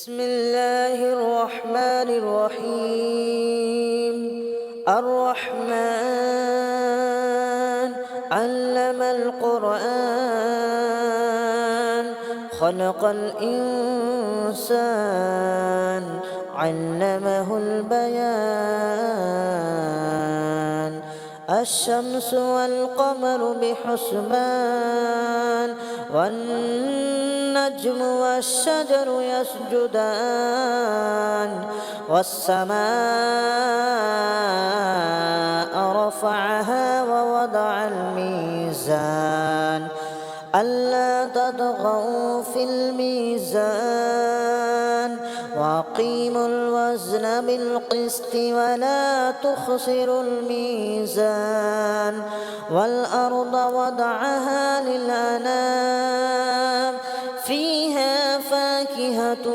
بسم الله الرحمن الرحيم. الرحمن علم القرآن خلق الإنسان علمه البيان. الشمس والقمر بحسبان والنجم والشجر يسجدان والسماء رفعها ووضع الميزان ألا تطغوا في الميزان وأقيموا الوزن بالقسط ولا تخسروا الميزان. والأرض وضعها للأنام فيها فاكهة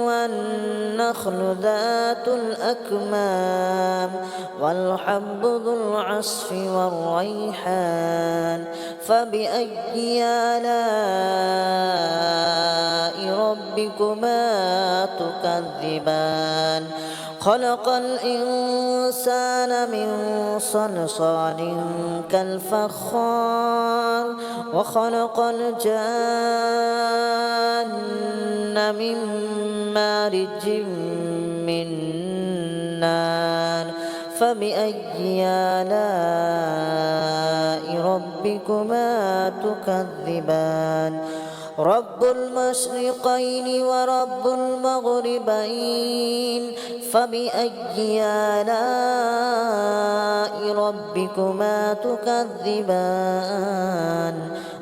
والنخل ذات الأكمام والحب ذو العصف والريحان. فبأي آلاء ربكما تكذبان؟ خلق الإنسان من صلصال كالفخار وخلق الجان من مارج من نار. فبأي آلاء ربكما تكذبان؟ رب المشرقين ورب المغربين. فبأي آلاء ربكما تكذبان؟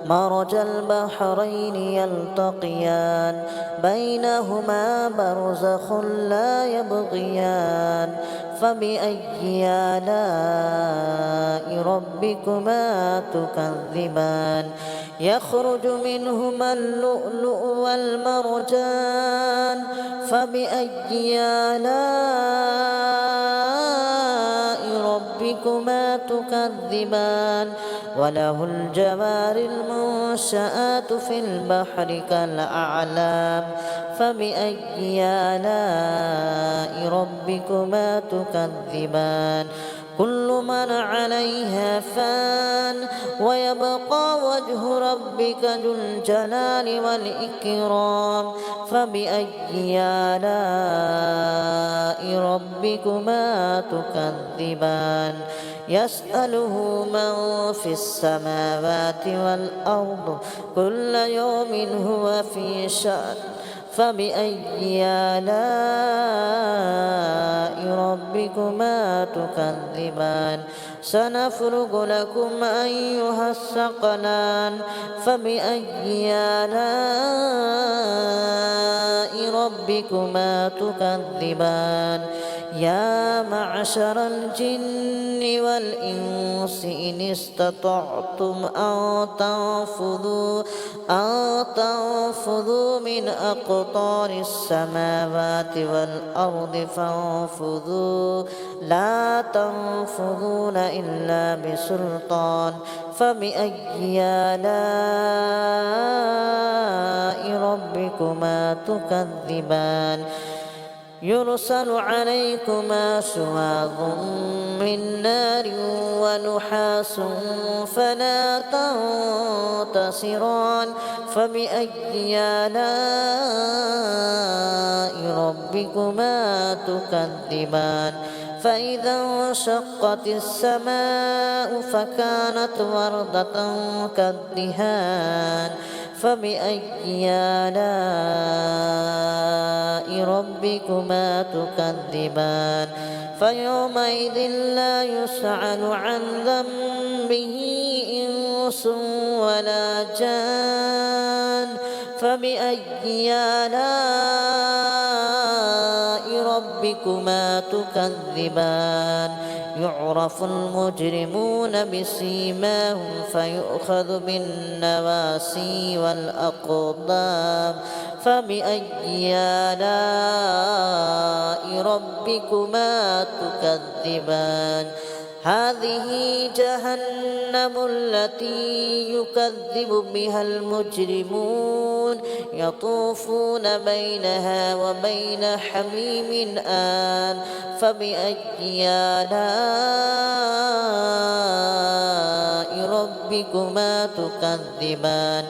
مرج البحرين يلتقيان بينهما برزخ لا يبغيان. فبأي آلاء ربكما تكذبان؟ يخرج منهما اللؤلؤ والمرجان. فبأي آلاء ربكما تكذبان؟ وله الجوار المنشآت في البحر كالأعلام. فبأي آلاء ربكما تكذبان؟ كل من عليها فان ويبقى وجه ربك ذو الجلال والإكرام. فبأي آلاء ربكما تكذبان؟ يسأله من في السماوات والأرض كل يوم هو في شأن. فبأي آلاء ربكما تكذبان؟ سنفرغ لكم أيها الثقلان. فبأي آلاء ربكما تكذبان؟ يا معشر الجن والإنس إن استطعتم أن تنفذوا من أقطار السماوات والأرض فانفذوا لا تنفذون إلا بسلطان. فبأي آلاء ربكما تكذبان؟ يرسل عليكما شواظ من نار ونحاس فلا تنتصران. فبأي آلاء ربكما تكذبان؟ فإذا انشقت السماء فكانت وردة كالدهان. فبأي آلاء ربكما تكذبان؟ فيومئذ لا يسأل عن ذنبه إنس ولا جان. فبأي آلاء ربكما تكذبان؟ يعرف المجرمون بسيماهم فيؤخذ بالنواسي والأقدام. فبأي آلاء ربكما تكذبان؟ هذه جهنم التي يكذب بها المجرمون يطوفون بينها وبين حميم آن فبأي آلاء ربكما تكذبان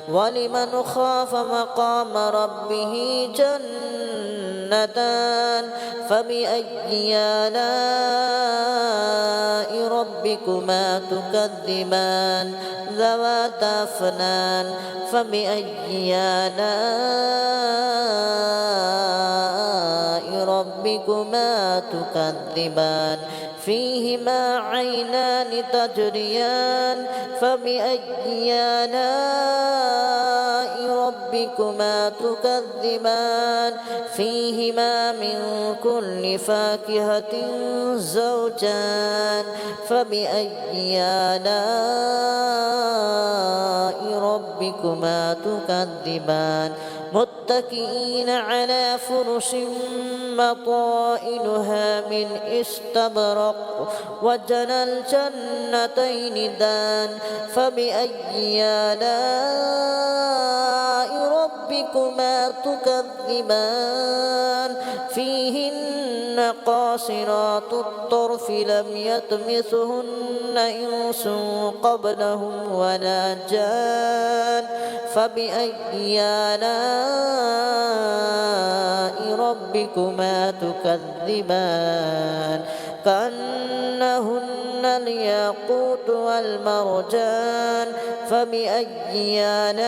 ولمن خاف مقام ربه جنتان فبأي آلاء ربكما تكذبان ذواتا أفنان فبأي آلاء ربكما تكذبان فيهما عينان تجريان فبأي آلاء ربكما تكذبان فيهما من كل فاكهة زوجان فبأي آلاء ربكما تكذبان متكئين على فرش مطائنها من استبرق وجنى الجنتين دان فبأي آلاء ربكما تكذبان فيهن قاصرات الطرف لم يطمثهن إنس قبلهم ولا جان فبأي آلاء ربكما تكذبان كأنهن الياقوت والمرجان فبأي آلاء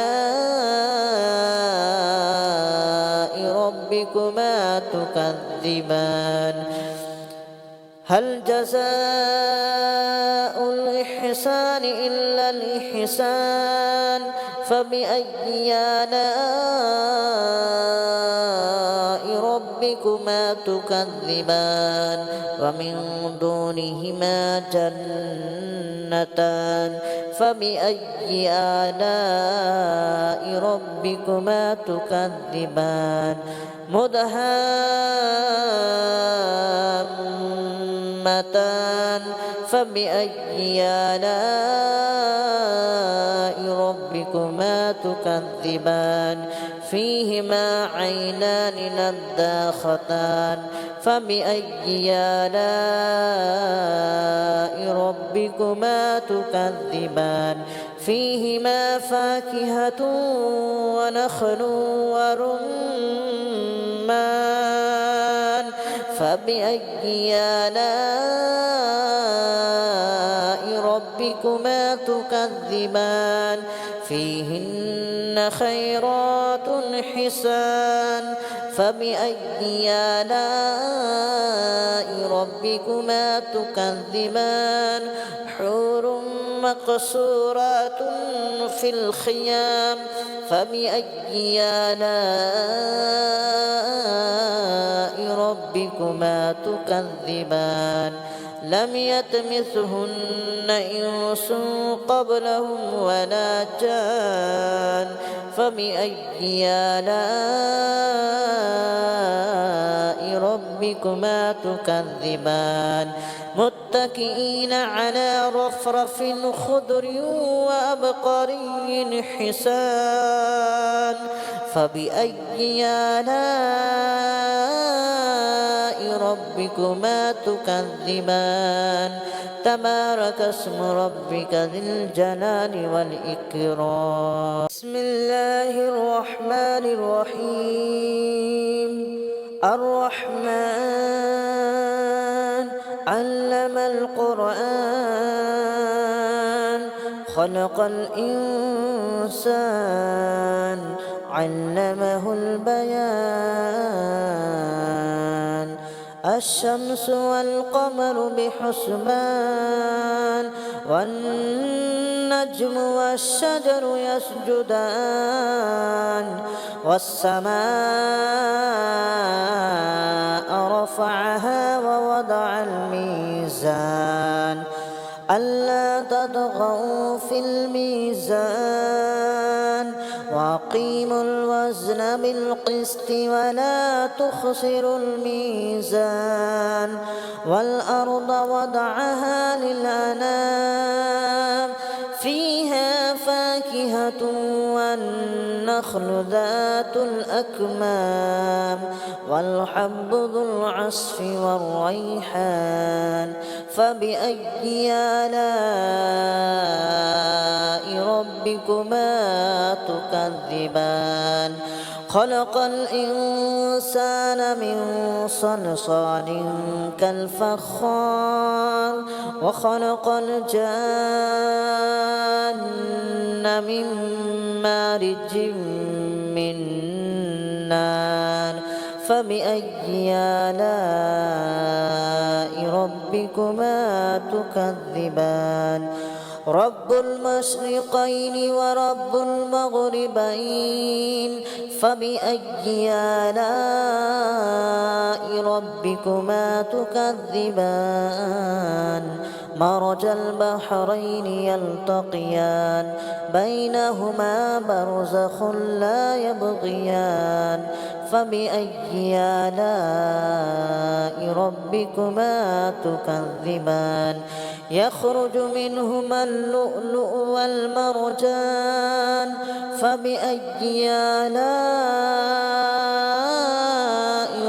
ربكما تكذبان هل جزاء الإحسان إلا الإحسان فبأي آلاء ربكما تكذبان ومن دونهما جنتان فبأي آلاء ربكما تكذبان مدهامتان فبأي آلاء ربكما تكذبان فيهما عينان نضاختان فبأي آلاء ربكما تكذبان فيهما فاكهة ونخل ورمان فبأي آلاء ربكما تكذبان فيهن خيرات حسان فبأي آلاء ربكما تكذبان حور مقصورات في الخيام فبأي آلاء ربكما تكذبان لم يطمثهن إنس قبلهم ولا جان فبأي آلاء ربكما تكذبان متكئين على رفرف خضر وأبقري حسان فبأي آلاء ربكما تكذبان تبارك اسم ربك ذي الجلال والإكرام بسم الله الرحمن الرحيم الرحمن علم القرآن خلق الإنسان علمه البيان الشمس والقمر بحسبان والنجم والشجر يسجدان والسماء رفعها ووضع الميزان ألا تطغوا في الميزان وأقيموا الوزن بالقسط ولا تخسروا الميزان والأرض وضعها للأنام فيها فاكهة والنخل ذات الأكمام والحب ذو العصف والريحان فبأي آلاء ربكما تكذبان خلق الإنسان من صلصال كالفخار وخلق الجان من مارج من نار فبأي آلاء ربكما تكذبان رب المشرقين ورب المغربين فبأي آلاء ربكما تكذبان مرج البحرين يلتقيان بينهما برزخ لا يبغيان فبأي آلاء ربكما تكذبان يخرج منهما اللؤلؤ والمرجان فبأي آلاء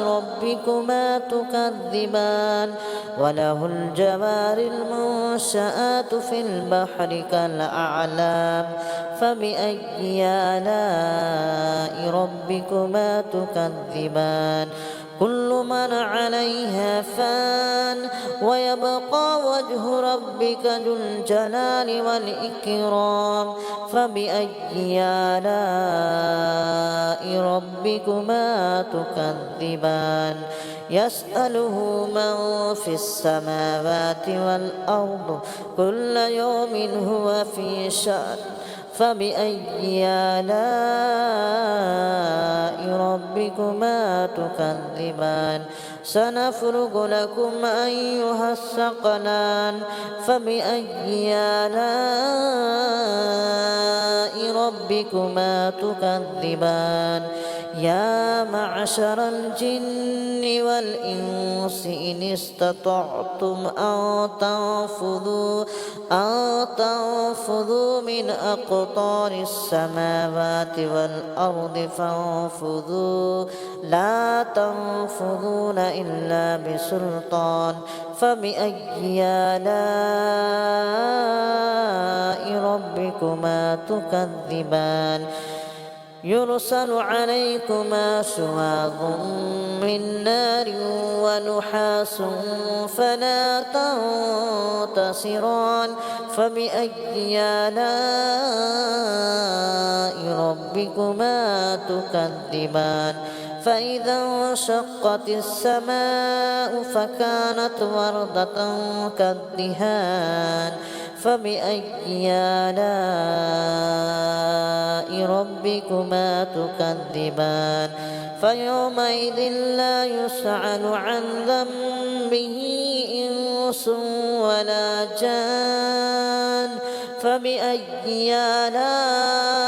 ربكما تكذبان وله الجوار المنشآت في البحر كالأعلام فبأي آلاء ربكما تكذبان كل من عليها فان ويبقى وجه ربك ذو الجلال والإكرام فبأي آلاء ربكما تكذبان يسأله من في السماوات والأرض كل يوم هو في شأن فبأي آلاء ربكما تكذبان سنفرغ لكم أيها الثقلان فبأي آلاء ربكما تكذبان يا معشر الجن والإنس إن استطعتم أن تنفذوا من أقطار السماوات والأرض فانفذوا لا تنفذون إلا بسلطان فبأي آلاء ربكما تكذبان يرسل عليكما شواظ من نار ونحاس فلا تنتصران فبأي آلاء ربكما تكذبان فإذا انشقت السماء فكانت وردة كالدهان فبأي آلاء ربكما تكذبان فيومئذ لا يسأل عن ذنبه إنس ولا جان فبأي آلاء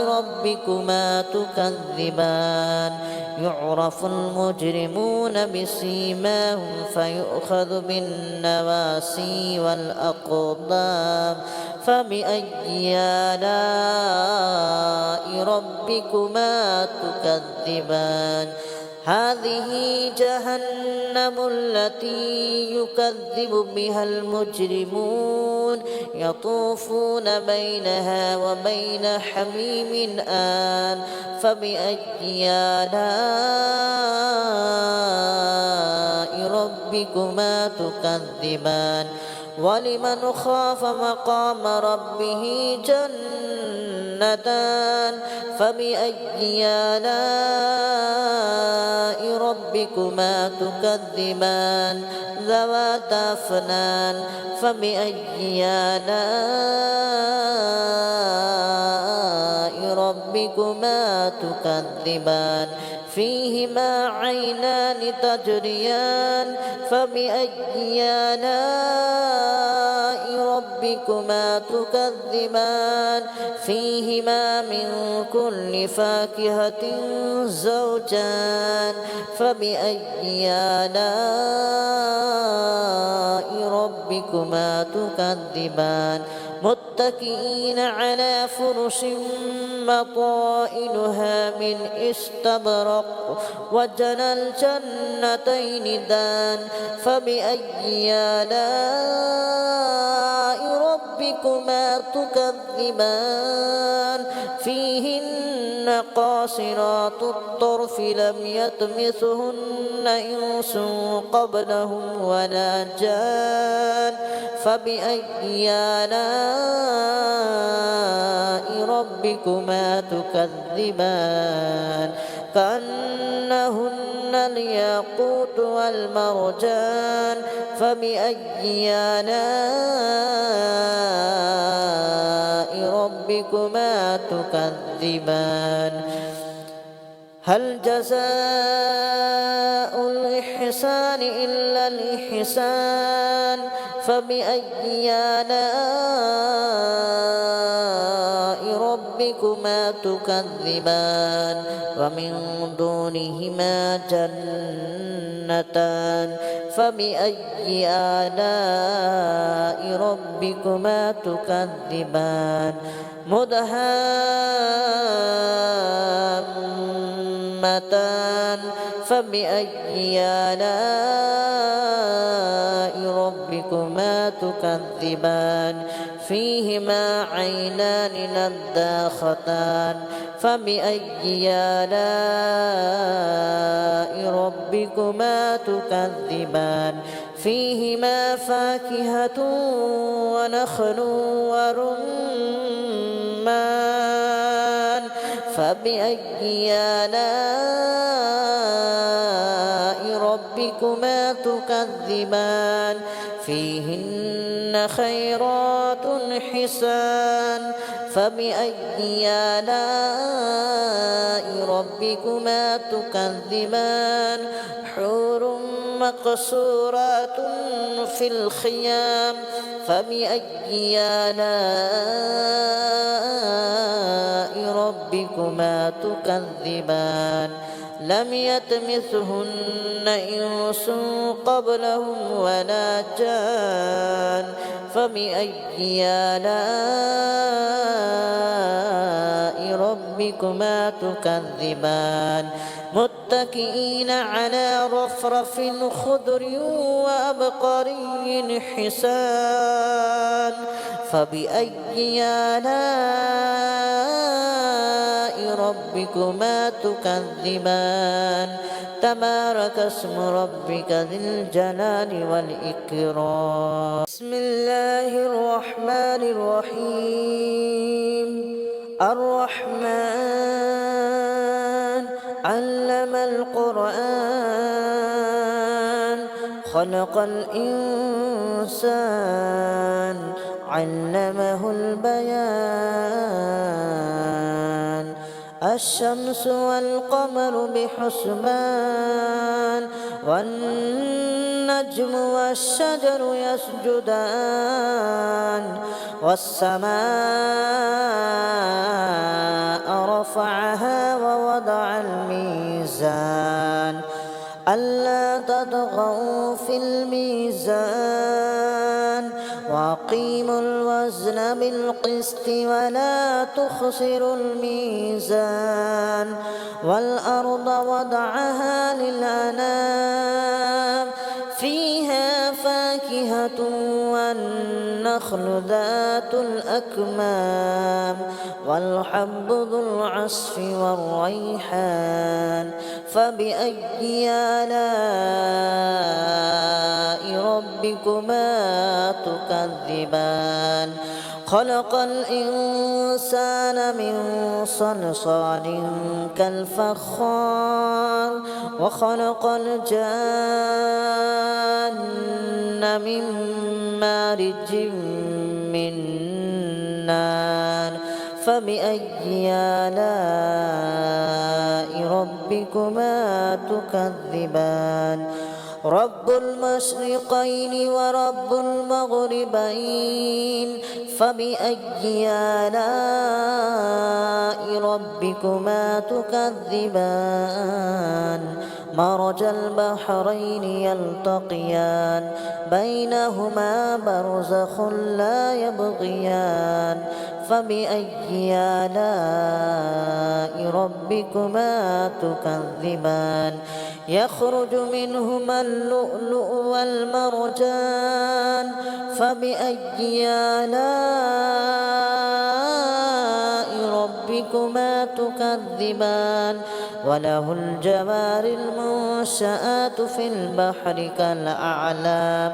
ربكما تكذبان يعرف المجرمون بسيماهم فيؤخذ بالنواسي والأقدام فبأي آلاء ربكما تكذبان هذه جهنم التي يكذب بها المجرمون يطوفون بينها وبين حميم آن فبأي آلاء ربكما تكذبان ولمن خاف مقام ربه جنتان فبأي آلاء ربكما تكذبان ذواتا أفنان فبأي آلاء ربكما ربكما تكذبان فيهما عينان تجريان فبأي آلاء ربكما تكذبان فيهما من كل فاكهة زوجان فبأي آلاء ربكما تكذبان متكئين على فرش مطائنها من استبرق وجنى الجنتين دان فبأي آلاء ربكما تكذبان فيهن قاصرات الطرف لم يطمثهن إنس قبلهم ولا جان فبأي آلاء ربكما تكذبان كأنهن الياقوت والمرجان فبأي آلاء ربكما تكذبان هل جزاء الإحسان إلا الإحسان فبأي آلاء ربكما تكذبان ومن دونهما جنتان فبأي آلاء ربكما تكذبان مدهامتان فبأي آلاء ربكما تكذبان فيهما عينان نضاختان فبأي آلاء ربكما تكذبان فيهما فاكهة ونخل ورمان فبأي آلاء ربكما تكذبان فيهن خيرات حسان فبأي آلاء ربكما تكذبان حور مقصورات في الخيام فبأي آلاء ربكما تكذبان لم يطمثهن إنس قبلهم ولا جان فبأي آلاء ربكما تكذبان متكئين على رفرف خضر وأبقري حسان فبأي آلاء ربكما تكذبان تبارك اسم ربك ذي الجلال والإكرام بسم الله الرحمن الرحيم الرحمن علم القرآن خلق الإنسان علمه البيان الشمس والقمر بحسبان والنجم والشجر يسجدان والسماء رفعها ووضع الميزان ألا تطغوا في الميزان وأقيموا الوزن بالقسط ولا تخسروا الميزان والأرض وضعها للأنام فيها فاكهة والنخل ذات الأكمام والحب ذو العصف والريحان فبأي آلاء ربكما تكذبان خلق الإنسان من صلصال كالفخار وخلق الجان من مارج من نار فبأي آلاء ربكما تكذبان رب المشرقين ورب المغربين فبأي آلاء ربكما تكذبان مرج البحرين يلتقيان بينهما برزخ لا يبغيان فبأي آلاء ربكما تكذبان يخرج منهما اللؤلؤ والمرجان فبأي آلاء ربكما تكذبان وله الجوار المنشآت في البحر كالأعلام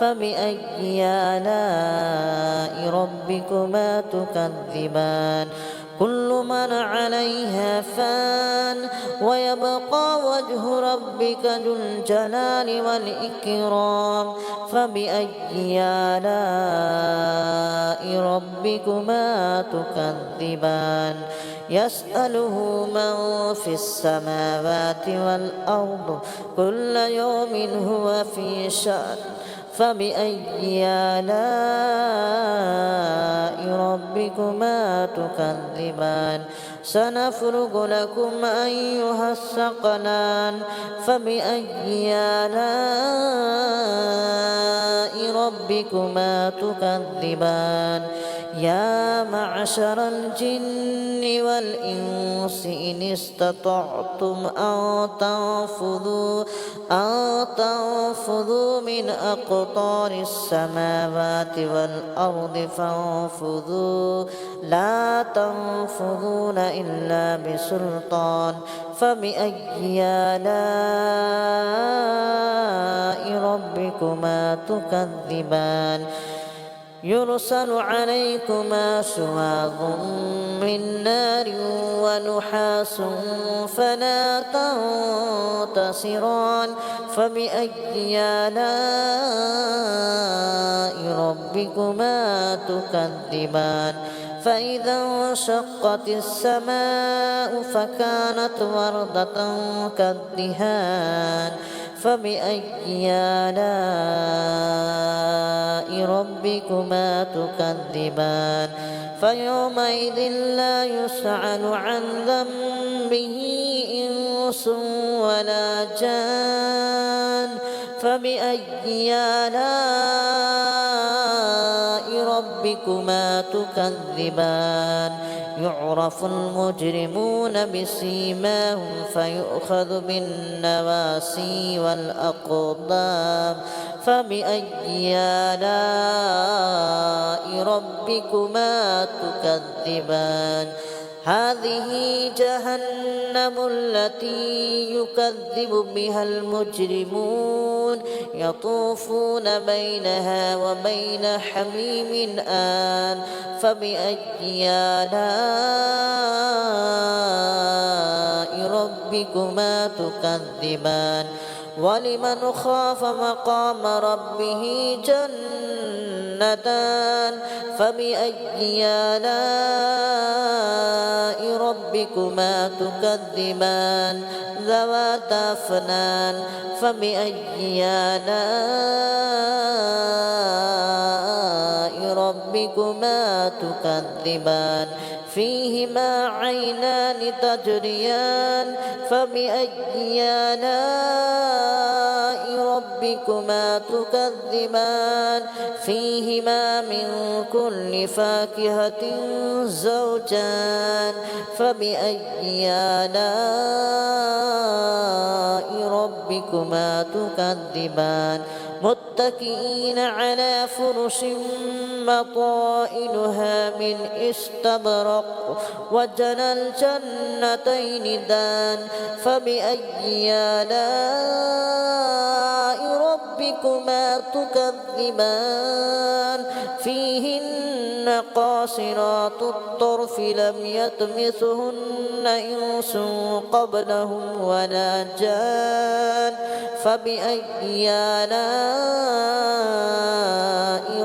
فبأي آلاء ربكما تكذبان كل من عليها فان ويبقى وجه ربك ذو الجلال والإكرام فبأي آلاء ربكما تكذبان يسأله من في السماوات والأرض كل يوم هو في شأن فبأي آلاء ربكما تكذبان سنفرغ لكم أيها الثقلان فبأي آلاء ربكما تكذبان يا معشر الجن والإنس إن استطعتم أن تنفذوا من أقطار السماوات والأرض فانفذوا لا تنفذون إلا بسلطان فبأي آلاء ربكما تكذبان يرسل عليكما شواظ من نار ونحاس فلا تنتصران فبأي آلاء ربكما تكذبان فإذا انشقت السماء فكانت وردة كالدهان فبأي آلاء ربكما تكذبان فيومئذ لا يسأل عن ذنبه إنس ولا جان فبأي آلاء ربكما تكذبان يعرف المجرمون بسيماهم فيؤخذ بالنواسي والأقدام فبأي آلاء ربكما تكذبان هذه جهنم التي يكذب بها المجرمون يطوفون بينها وبين حميم آن فبأي آلاء ربكما تكذبان ولمن خاف مقام ربه جنتان فبأي آلاء ربكما تكذبان ذواتا أفنان فبأي آلاء ربكما تكذبان فيهما عينان تجريان فبأي آلاء ربكما تكذبان فيهما من كل فاكهة زوجان فبأي آلاء ربكما تكذبان متكئين على فرش بطائنها من استبرق وجنى الجنتين دان فبأي آلاء ربكما تكذبان فيهن قاصرات الطرف لم يطمثهن إنس قبلهم ولا جان فبأي آلاء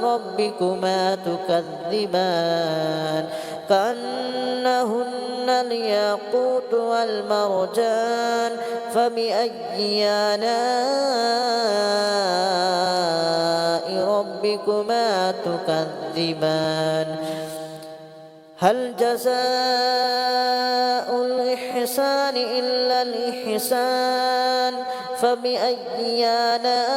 ربكما تكذبان كأنهن الياقوت والمرجان فبأي آلاء ربكما تكذبان هل جزاء الإحسان إلا الإحسان فبأي آلاء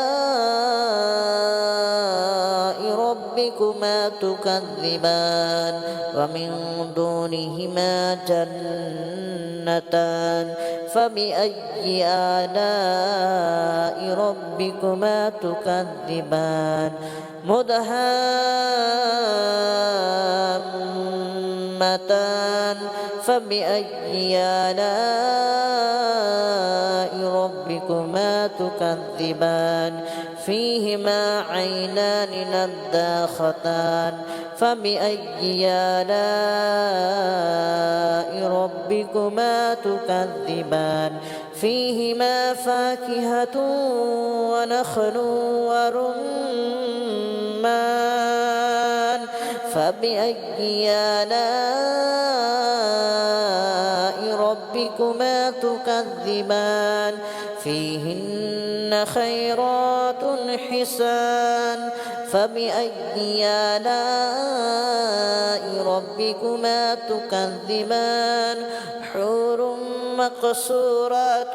ربكما تكذبان ومن دونهما جنتان فبأي آلاء ربكما تكذبان مدهامتان فبأي آلاء ربكما تكذبان فيهما عينان نضاختان فبأي آلاء ربكما تكذبان فيهما فاكهة ونخل ورمان فبأي آلاء ربكما تكذبان فيهن خيرات حسان فبأي آلاء ربكما تكذبان حور مقصورات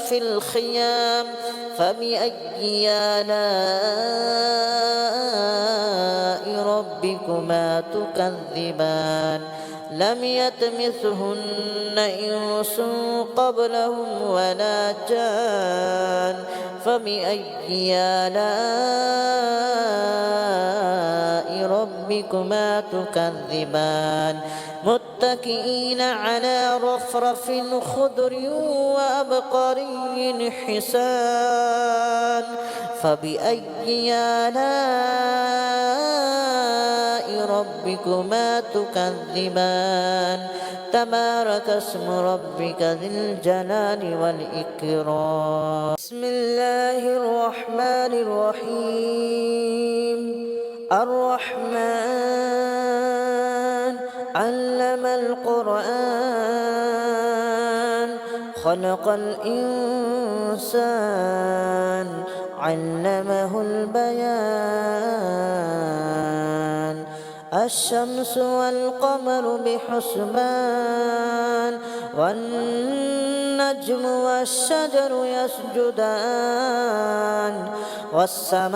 في الخيام فبأي آلاء ربكما تكذبان لم يطمثهن إنس قبلهم ولا جان فبأي آلاء ربكما تكذبان متكئين على رفرف خضر وأبقري حسان فبأي آلاء ربكما تكذبان تبارك اسم ربك ذي الجلال والإكرام بسم الله الرحمن الرحيم الرحمن علم القرآن خلق الإنسان علمه البيان الشمس والقمر بحسبان والنجم والشجر يسجدان والسماء